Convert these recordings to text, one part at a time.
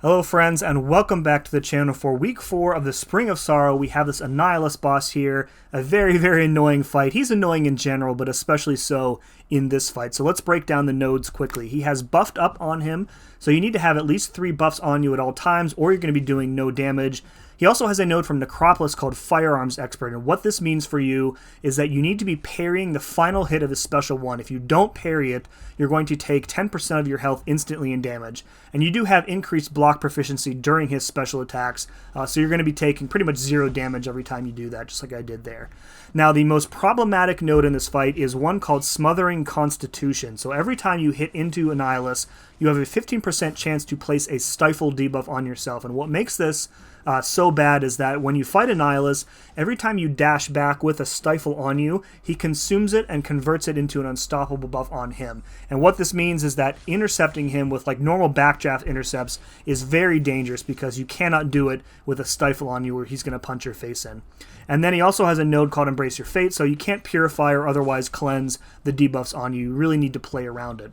Hello friends, and welcome back to the channel for week 4 of the Spring of Sorrow. We have this Annihilus boss here, a very annoying fight. He's annoying in general, but especially so in this fight. So let's break down the nodes quickly. He has buffed up on him, so you need to have at least 3 buffs on you at all times, or you're going to be doing no damage. He also has a node from Necropolis called Firearms Expert, and what this means for you is that you need to be parrying the final hit of his special one. If you don't parry it, you're going to take 10% of your health instantly in damage. And you do have increased block proficiency during his special attacks, so you're going to be taking pretty much 0 damage every time you do that, just like I did there. Now, the most problematic node in this fight is one called Smothering Constitution. So every time you hit into Annihilus, you have a 15% chance to place a Stifle debuff on yourself. And what makes this so bad is that when you fight Annihilus, every time you dash back with a Stifle on you, he consumes it and converts it into an unstoppable buff on him. And what this means is that intercepting him with like normal backdraft intercepts is very dangerous because you cannot do it with a Stifle on you where he's going to punch your face in. And then he also has a node called Embrace Your Fate, so you can't purify or otherwise cleanse the debuffs on you. You really need to play around it.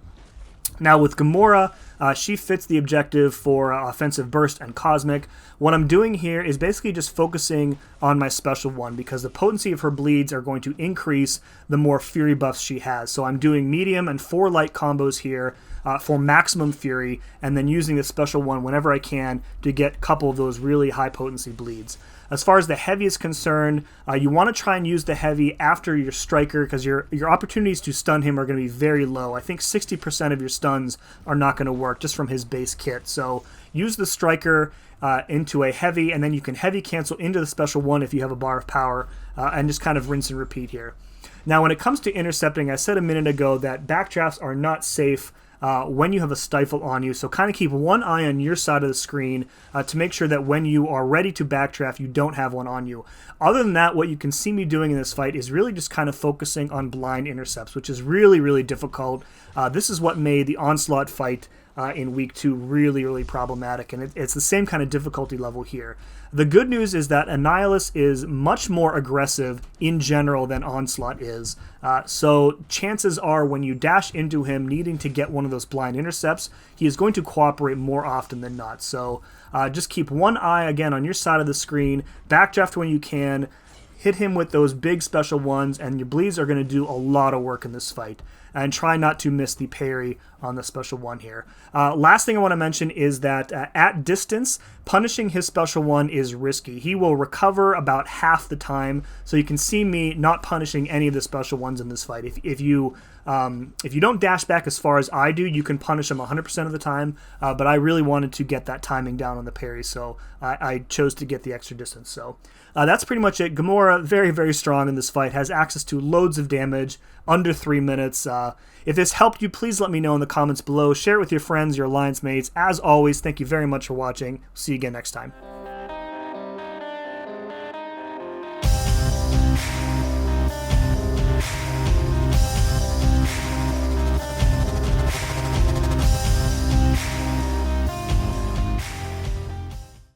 Now with Gamora, she fits the objective for Offensive Burst and Cosmic. What I'm doing here is basically just focusing on my special one because the potency of her bleeds are going to increase the more Fury buffs she has. So I'm doing medium and 4 light combos here for maximum Fury, and then using the special one whenever I can to get a couple of those really high potency bleeds. As far as the heavy is concerned, you want to try and use the heavy after your striker because your opportunities to stun him are going to be very low. I think 60% of your stuns are not going to work just from his base kit. So use the striker into a heavy, and then you can heavy cancel into the special one if you have a bar of power, and just kind of rinse and repeat here. Now when it comes to intercepting, I said a minute ago that backdrafts are not safe when you have a Stifle on you, so kind of keep one eye on your side of the screen to make sure that when you are ready to backdraft, you don't have one on you. Other than that, what you can see me doing in this fight is really just kind of focusing on blind intercepts, which is really difficult. This is what made the Onslaught fight in week 2 really problematic, and it's the same kind of difficulty level here. The good news is that Annihilus is much more aggressive in general than Onslaught is, so chances are when you dash into him needing to get one of those blind intercepts, he is going to cooperate more often than not. So just keep one eye again on your side of the screen, backdraft when you can, hit him with those big special ones, and your bleeds are going to do a lot of work in this fight. And try not to miss the parry on the special one here. Last thing I want to mention is that at distance, punishing his special one is risky. He will recover about half the time, so you can see me not punishing any of the special ones in this fight. If you don't dash back as far as I do, you can punish him 100% of the time, but I really wanted to get that timing down on the parry, so I chose to get the extra distance. So that's pretty much it. Gamora, very strong in this fight, has access to loads of damage, under 3 minutes. If this helped you, please let me know in the comments below. Share it with your friends, your alliance mates. As always, thank you very much for watching. See you again next time.